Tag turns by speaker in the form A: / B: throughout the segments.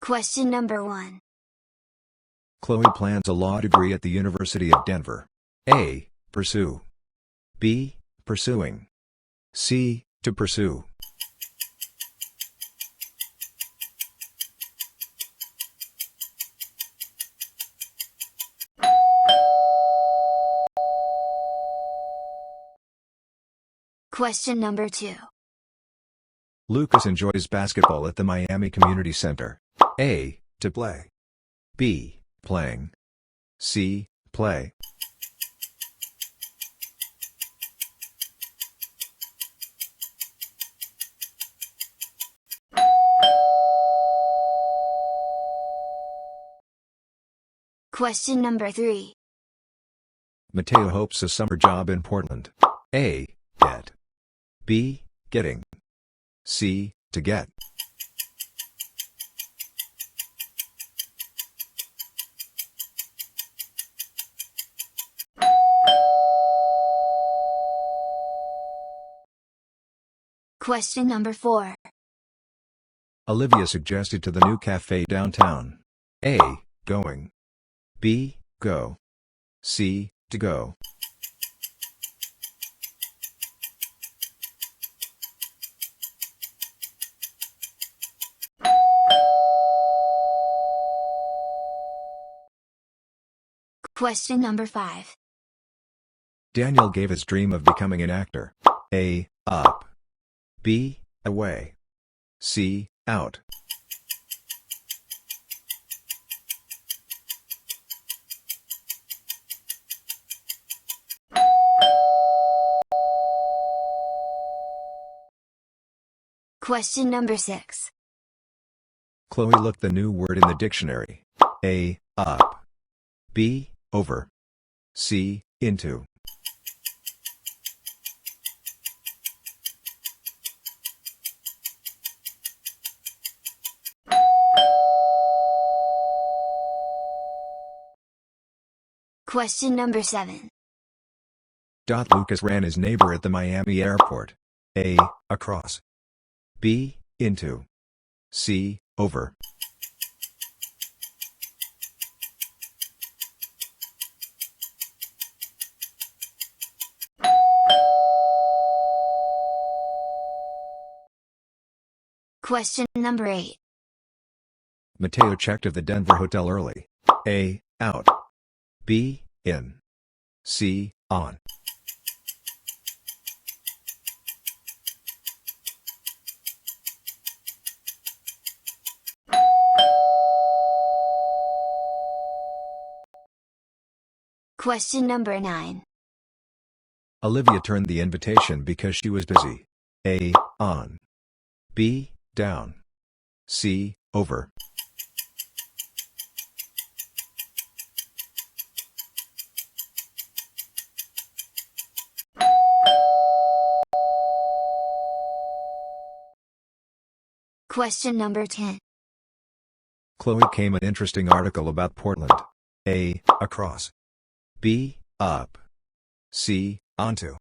A: Question number 1.
B: Chloe plans a law degree at the University of Denver. A. Pursue. B. Pursuing. C. To pursue.
A: Question number 2.
B: Lucas enjoys basketball at the Miami Community Center. A. To play. B. Playing. C. Play.
A: Question number 3.
B: Mateo hopes a summer job in Portland. A. Get. B. Getting. C. To get.
A: Question number 4.
B: Olivia suggested to the new cafe downtown. A. Going. B. Go. C. To go.
A: Question number 5.
B: Daniel gave his dream of becoming an actor. A. Up. B. Away. C. Out.
A: Question number 6.
B: Chloe looked the new word in the dictionary. A. Up. B. Over. C. Into.
A: Question number 7.
B: Lucas ran his neighbor at the Miami airport. A. Across. B. Into. C. Over.
A: Question number 8.
B: Mateo checked at the Denver hotel early. A. Out. B. In. C. On.
A: Question number 9.
B: Olivia turned the invitation because she was busy. A. On. B. Down. C. Over.
A: Question number 10.
B: Chloe came an interesting article about Portland. A. Across. B. Up. C. Onto.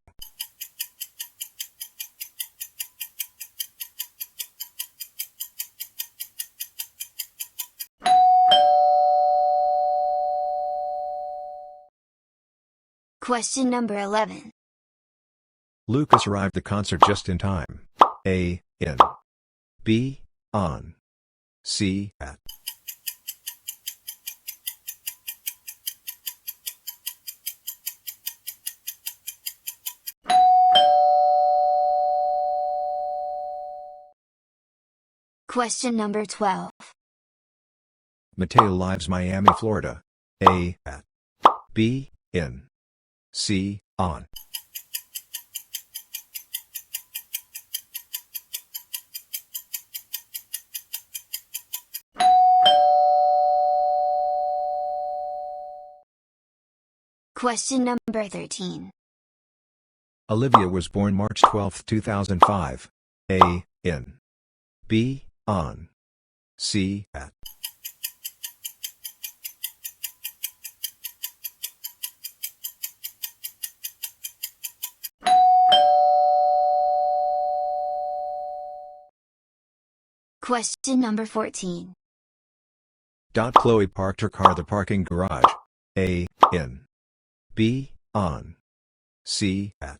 A: Question number 11.
B: Lucas arrived at the concert just in time. A. In. B. On. C. At.
A: Question number 12.
B: Mateo lives Miami, Florida. A. At. B. In. C. On.
A: Question number 13.
B: Olivia was born March 12, 2005. A. In. B. On. C. At.
A: Question number 14.
B: Chloe parked her car at the parking garage. A. In. B. On. C. At.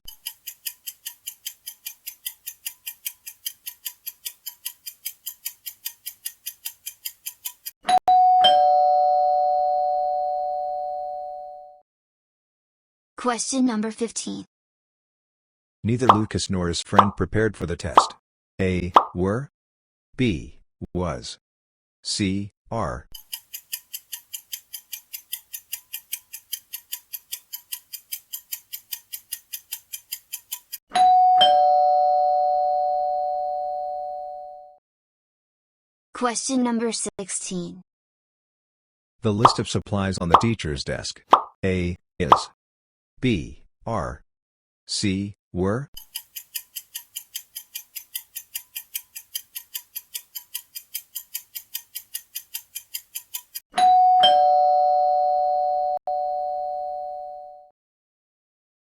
A: Question number 15.
B: Neither Lucas nor his friend prepared for the test. A. Were. B. Was. C. Are.
A: Question number 16.
B: The list of supplies on the teacher's desk. A. Is. B. Are. C. Were.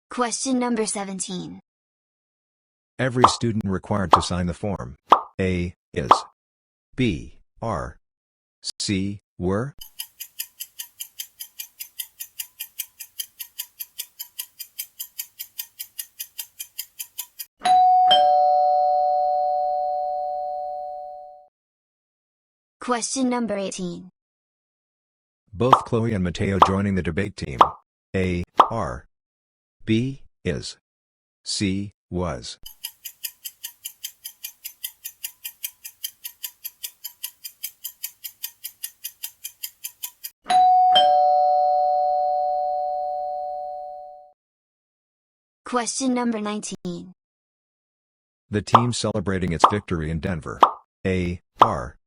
A: Question number 17.
B: Every student required to sign the form. A. Is. B. Are. C. Were.
A: Question number 18.
B: Both Chloe and Mateo joining the debate team. A. Are. B. Is. C. Was.
A: Question number 19.
B: The team celebrating its victory in Denver. A. Are.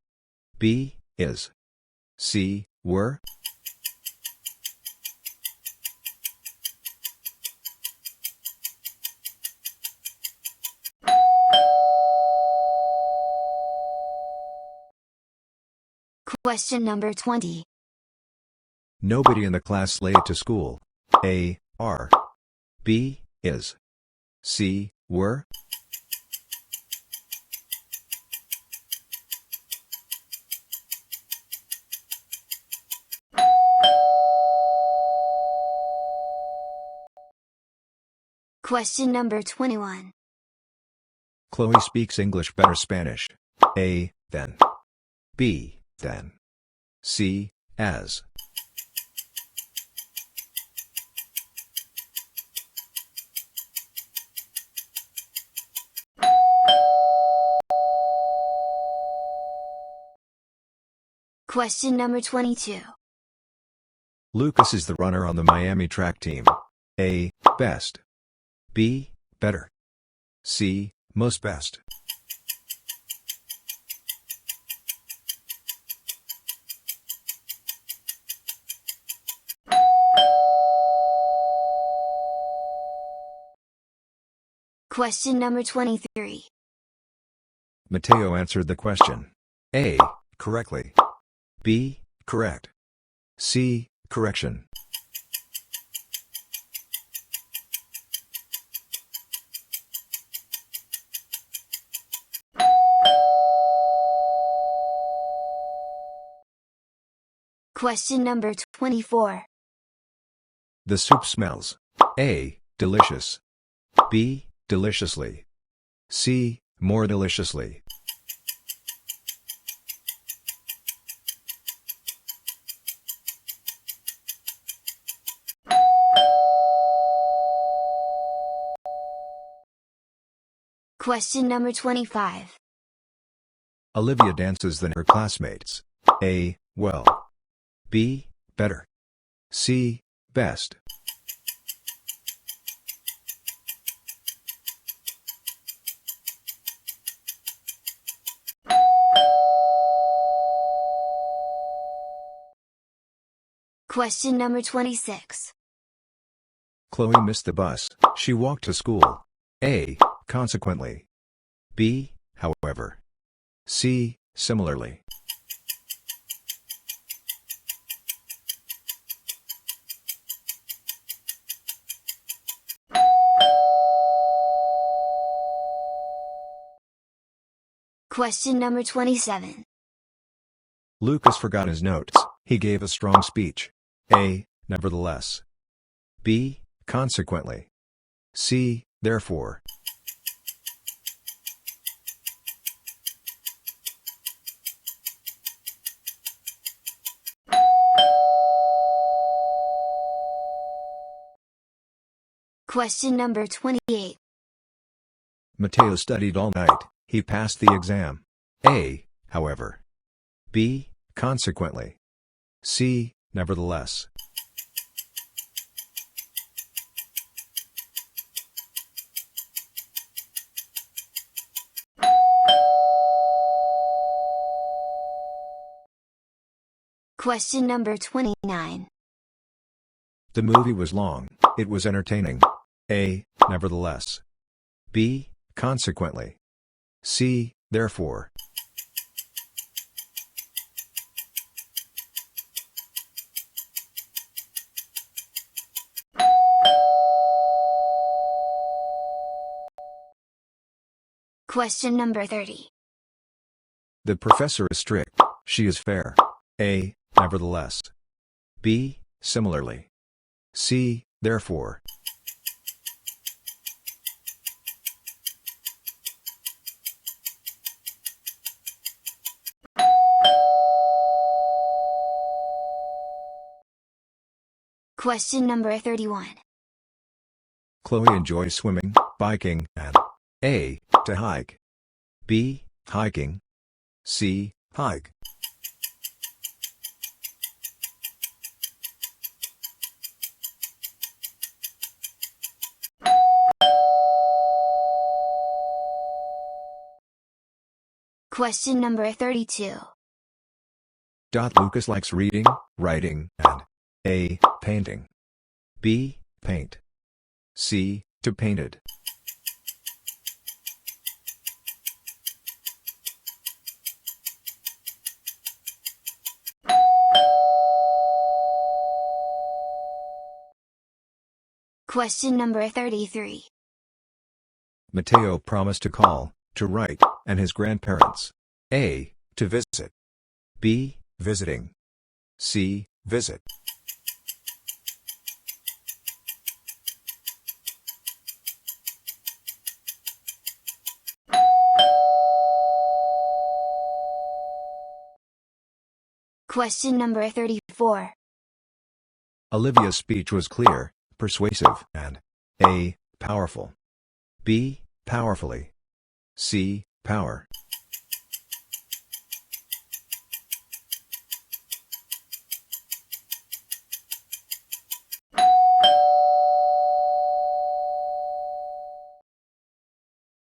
B: B. Is. C. Were.
A: Question number 20.
B: Nobody in the class late to school. A. Are. B. Is. C. Were.
A: Question number 21.
B: Chloe speaks English better Spanish. A. Than. B. Than. C. As.
A: Question number 22.
B: Lucas is the runner on the Miami track team. A. Best. B. Better. C. Most best.
A: Question number 23.
B: Mateo answered the question. A. Correctly. B. Correct. C. Correction.
A: Question number 24.
B: The soup smells. A. Delicious. B. Deliciously. C. More deliciously.
A: Question number 25.
B: Olivia dances than her classmates. A. Well. B. Better. C. Best.
A: Question number 26.
B: Chloe missed the bus. She walked to school. A. Consequently. B. However. C. Similarly.
A: Question number 27.
B: Lucas forgot his notes. He gave a strong speech. A. Nevertheless. B. Consequently. C. Therefore.
A: Question number 28.
B: Mateo studied all night. He passed the exam. A. However. B. Consequently. C. Nevertheless.
A: Question number 29.
B: The movie was long. It was entertaining. A. Nevertheless. B. Consequently. C. Therefore.
A: Question number 30.
B: The professor is strict. She is fair. A. Nevertheless. B. Similarly. C. Therefore.
A: Question number 31.
B: Chloe enjoys swimming, biking, and A. To hike. B. Hiking. C. Hike.
A: Question number 32.
B: Lucas likes reading, writing, and A. Painting. B. Paint. C. To painted.
A: Question number 33.
B: Mateo promised to call, to write, and his grandparents. A. To visit. B. Visiting. C. Visit.
A: Question number 34.
B: Olivia's speech was clear, persuasive, and A. Powerful. B. Powerfully. C. Power.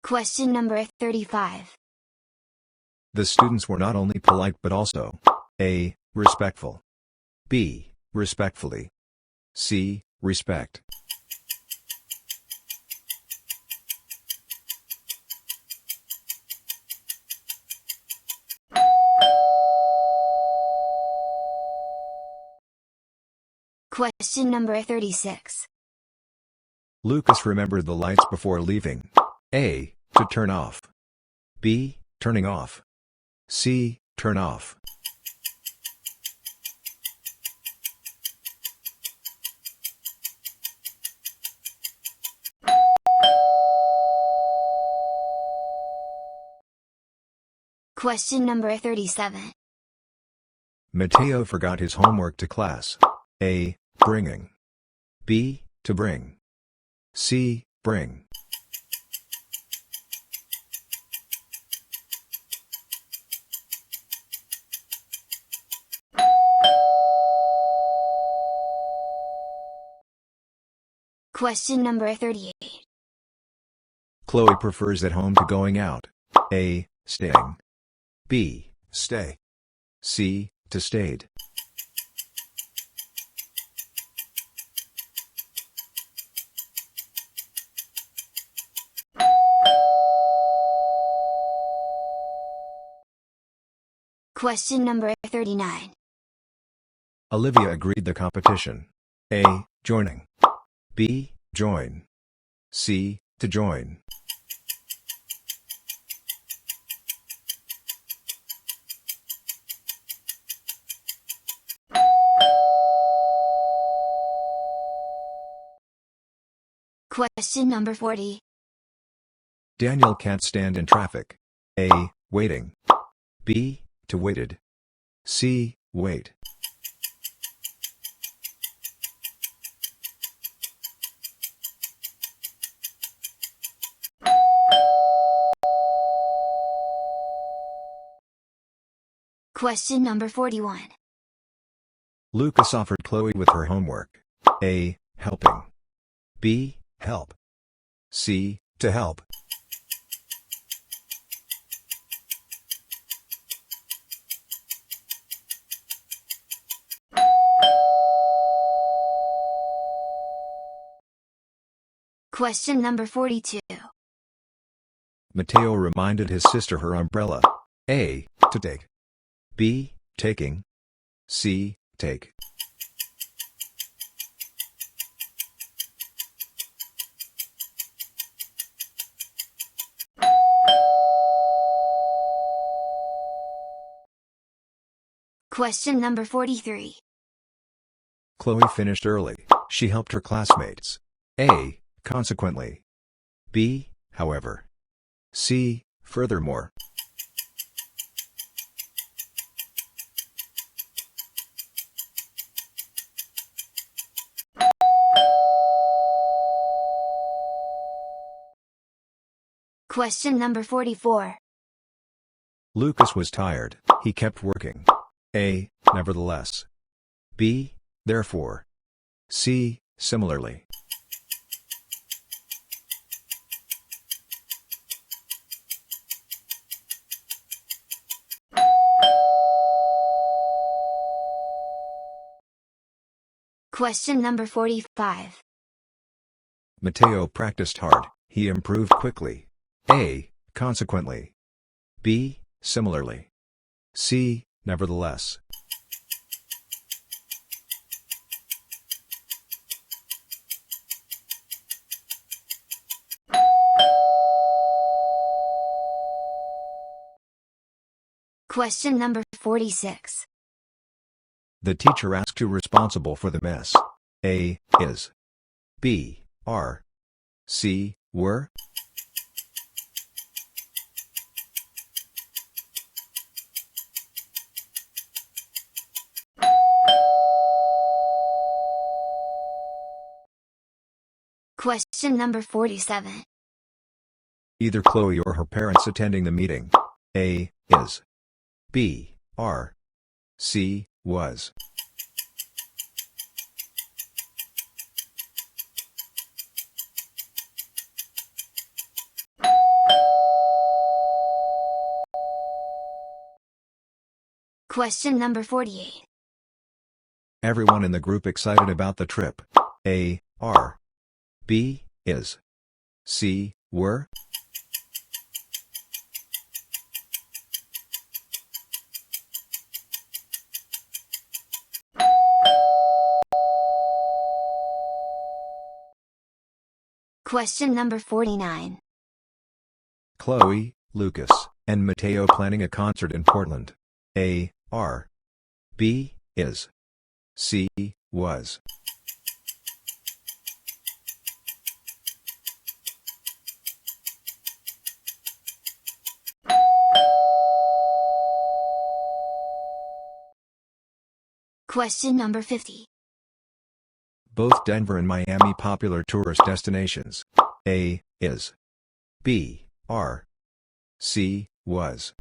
A: Question number 35.
B: The students were not only polite but also A. Respectful. B. Respectfully. C. Respect.
A: Question number 36.
B: Lucas remembered the lights before leaving. A. To turn off. B. Turning off. C. Turn off.
A: Question number 37.
B: Mateo forgot his homework to class. A. Bringing. B. To bring. C. Bring.
A: Question number 38.
B: Chloe prefers at home to going out. A. Staying. B. Stay. C. To stayed.
A: Question number 39.
B: Olivia agreed the competition. A. Joining. B. Join. C. To join.
A: Question number 40.
B: Daniel can't stand in traffic. A. Waiting. B. To waited. C. Wait.
A: Question number 41.
B: Lucas offered Chloe with her homework. A. Helping. B. Help. C. To help.
A: Question number 42.
B: Mateo reminded his sister her umbrella. A. To take. B. Taking. C. Take.
A: Question number 43.
B: Chloe finished early. She helped her classmates. A. Consequently. B. However. C. Furthermore.
A: Question number 44.
B: Lucas was tired. He kept working. A. Nevertheless. B. Therefore. C. Similarly.
A: Question number 45.
B: Mateo practiced hard. He improved quickly. A. Consequently. B. Similarly. C. Nevertheless.
A: Question number 46.
B: The teacher asked who responsible for the mess. A. Is. B. Are. C. Were.
A: Question number 47.
B: Either Chloe or her parents attending the meeting. A. Is. B. Are. C. Was.
A: Question number 48.
B: Everyone in the group excited about the trip. A. Are. B. Is. C. Were.
A: Question number 49.
B: Chloe, Lucas, and Mateo planning a concert in Portland. A. Are. B. Is. C. Was.
A: Question number 50.
B: Both Denver and Miami popular tourist destinations. A. Is. B. Are. C. Was.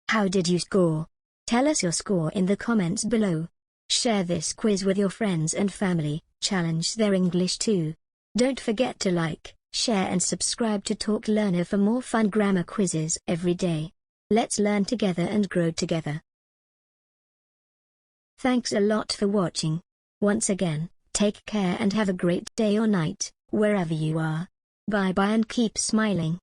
C: How did you score? Tell us your score in the comments below. Share this quiz with your friends and family, challenge their English too. Don't forget to like, share and subscribe to Talk Learner for more fun grammar quizzes every day. Let's learn together and grow together. Thanks a lot for watching. Once again, take care and have a great day or night, wherever you are. Bye bye and keep smiling.